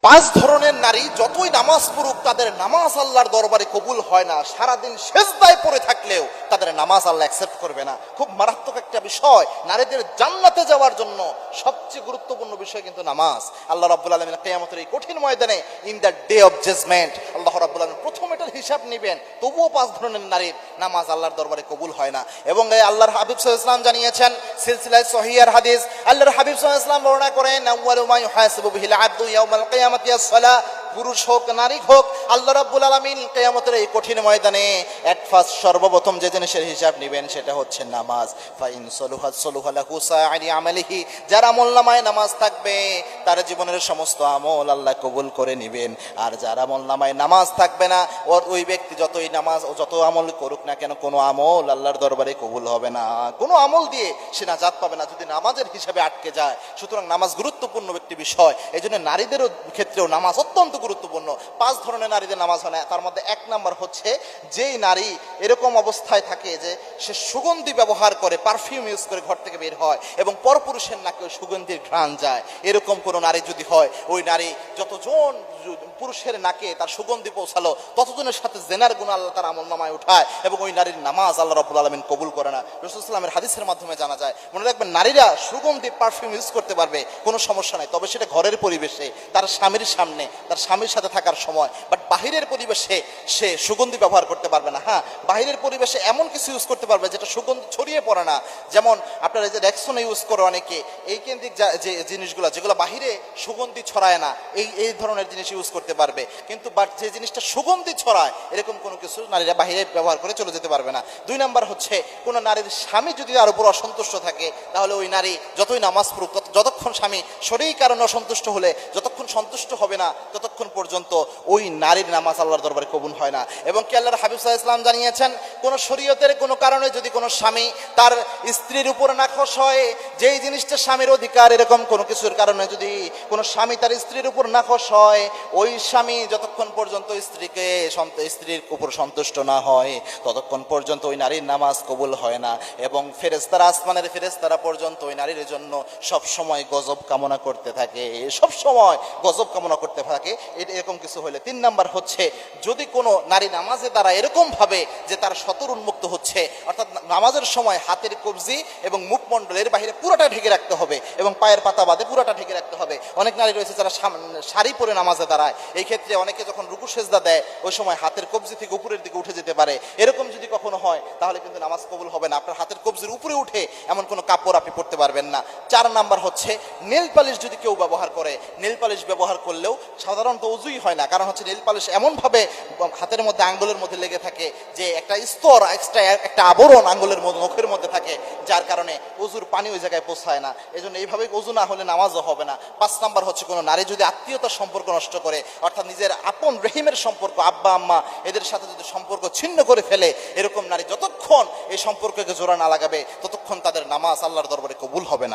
পাঁচ ধরনের নারী যতই নামাজ পড়ুক তাদের নামাজ আল্লাহর দরবারে কবুল হয় না। সারাদিন সেজদায় পড়ে থাকলেও তাদের নামাজ আল্লাহ অ্যাকসেপ্ট করবে না। খুব মারাত্মক একটা বিষয়। নারীদের জান্নাতে যাওয়ার জন্য সবচেয়ে গুরুত্বপূর্ণ বিষয় কিন্তু নামাজ। আল্লাহ রাব্বুল আলামিন কিয়ামতের এই কঠিন ময়দানে in the day of judgement আল্লাহ রাব্বুল আলামিন প্রথম এটার হিসাব নেবেন। তবুও পাঁচ ধরনের নারীর নামাজ আল্লাহর দরবারে কবুল হয় না। এবং আল্লাহর হাবিব সাল্লাল্লাহু আলাইহি ওয়াসাল্লাম জানিয়েছেন সিলসিলায়ে সহিহার হাদিস, আল্লাহর হাবিব সাল্লাল্লাহু আলাইহি ওয়াসাল্লাম বর্ণনা করেন আউয়ালু মা ইউহাসাবু বিহিল আবদু ইয়াউমাল কিয়ামাতি আস-সালাহ। পুরুষ হোক নারী হোক, আল্লাহ রাব্বুল আলামিন কিয়ামতের এই কঠিন ময়দানে সর্বপ্রথম যে জিনিসের হিসাব নেবেন সেটা হচ্ছে নামাজ। ফাইন সলুহাত সলুহা লাহু সাইরি আমালিহি, যার আমলনামায় নামাজ থাকবে তার জীবনের সমস্ত আমল আল্লাহ কবুল করে নেবেন। আর যার আমলনামায় নামাজ থাকবে না, ওই ব্যক্তি যতই নামাজ ও যত আমল করুক না কেন, কোনো আমল আল্লাহর দরবারে কবুল হবে না। কোনো আমল দিয়ে সে নাজাত পাবে না যদি নামাজের হিসাবে আটকে যায়। সুতরাং নামাজ গুরুত্বপূর্ণ একটি বিষয়। এই জন্য নারীদেরও ক্ষেত্রেও নামাজ অত্যন্ত গুরুত্বপূর্ণ। পাঁচ ধরনের নারীদের নামাজ হয় না। তার মধ্যে এক নাম্বার হচ্ছে, যেই নারী এরকম অবস্থায় থাকে যে সে সুগন্ধি ব্যবহার করে, পারফিউম ইউজ করে ঘর থেকে বের হয় এবং পরপুরুষের নাকে ওই সুগন্ধির ঘ্রাণ যায়, এরকম কোনো নারী যদি হয়, ওই নারী যতজন পুরুষের নাকে তার সুগন্ধি পৌঁছালো ততজনের সাথে জেনার গুনাহ আল্লাহ তার আমলনামায় উঠায় এবং ওই নারীর নামাজ আল্লাহ রাব্বুল আলামিন কবুল করে না। রাসূলুল্লাহ সাল্লাল্লাহু আলাইহি ওয়াসাল্লামের হাদিসের মাধ্যমে জানা যায়। মনে রাখবেন, নারীরা সুগন্ধি পারফিউম ইউজ করতে পারবে, কোনো সমস্যা নাই, তবে সেটা ঘরের পরিবেশে, তার স্বামীর সামনে, তার স্বামীর সাথে থাকার সময়। বাট বাহিরের পরিবেশে সে সুগন্ধি ব্যবহার করতে পারবে না। হ্যাঁ, বাহিরের পরিবেশে এমন কিছু ইউজ করতে পারবে যেটা সুগন্ধি ছড়িয়ে পড়ে না। যেমন আপনারা যে রেক্সোনা ইউজ করে অনেকে, এই কেন্দ্রিক যে জিনিসগুলো যেগুলো বাহিরে সুগন্ধি ছড়ায় না, এই ধরনের জিনিস ইউজ করতে পারবে। কিন্তু বাট যে জিনিসটা সুগন্ধি ছড়ায় এরকম কোনো কিছু নারীরা বাহিরে ব্যবহার করে চলে যেতে পারবে না। দুই নাম্বার হচ্ছে, কোনো নারীর স্বামী যদি তার উপর অসন্তুষ্ট থাকে, তাহলে ওই নারী যতই নামাজ পড়ুক, যতক্ষণ স্বামী শরীর কারণে অসন্তুষ্ট হলে যতক্ষণ সন্তুষ্ট হবে না ততক্ষণ পর্যন্ত ওই নারীর নামাজ আল্লাহর দরবারে কবুল হয় না। এবং কি আল্লাহর হাবিব সাল্লাল্লাহু আলাইহি ওয়াসাল্লাম জানিয়েছেন, কোন শরীয়তের কোনো কারণে যদি কোনো স্বামী তার স্ত্রীর উপর নাখোশ হয়, যেই জিনিসটা স্বামীর অধিকার, এরকম কোনো কিছুর কারণে যদি কোনো স্বামী তার স্ত্রীর উপর নাখোশ হয়, ওই স্বামী যতক্ষণ পর্যন্ত স্ত্রীর উপর সন্তুষ্ট না হয় ততক্ষণ পর্যন্ত ওই নারীর নামাজ কবুল হয় না। এবং ফেরেশতারা, আসমানের ফেরেশতারা পর্যন্ত ওই নারীর জন্য সব সময় গজব কামনা করতে থাকে, সব সময় গজব কামনা করতে থাকে। এরকম কিছু হলে। তিন নাম্বার হচ্ছে, যদি কোনো নারী নামাজে দ্বারা এরকম ভাবে যে তার সতর উন্মুক্ত হচ্ছে, অর্থাৎ নামাজের সময় হাতের কবজি এবং মুখমণ্ডলের বাইরে পুরোটা ঢেকে রাখতে হবে এবং পায়ের পাতা বাদে পুরোটা ঢেকে রাখতে হবে। অনেক নারী রয়েছে যারা শাড়ি পরে নামাজে দাঁড়ায়, এই ক্ষেত্রে অনেকে যখন রুকু সেজদা দেয় ওই সময় হাতের কবজি থেকে উপরের দিকে উঠে যেতে পারে। এরকম যদি কখনো হয় তাহলে কিন্তু নামাজ কবুল হবে না। আপনার হাতের কবজির উপরে উঠে এমন কোনো কাপড় আপনি পরতে পারবেন না। চার নাম্বার হচ্ছে, নেল পালিশ যদি কেউ ব্যবহার করে, নেল পালিশ ব্যবহার করলেও সাধারণত উজুই হয় না। কারণ হচ্ছে নেল পালিশ এমনভাবে হাতের মধ্যে, আঙ্গুলের মধ্যে লেগে থাকে যে একটা স্তর, এক্সট্রা একটা আবরণ আঙ্গুলের মধ্যে, নখের মধ্যে থাকে, যার কারণে উজুর পানি ওই জায়গায় পৌঁছায় না। এই জন্য এইভাবে উজু না হলে নামাজও হবে না। পাঁচ নাম্বার হচ্ছে, কোনো নারী যদি আত্মীয়তার সম্পর্ক নষ্ট করে, অর্থাৎ নিজের আপন রহিমের সম্পর্ক, আব্বা আম্মা এদের সাথে যদি সম্পর্ক ছিন্ন করে ফেলে, এরকম নারী যতক্ষণ এই সম্পর্ককে জোড়া না লাগাবে ততক্ষণ তাদের নামাজ আল্লাহর দরবারে কবুল হবে না।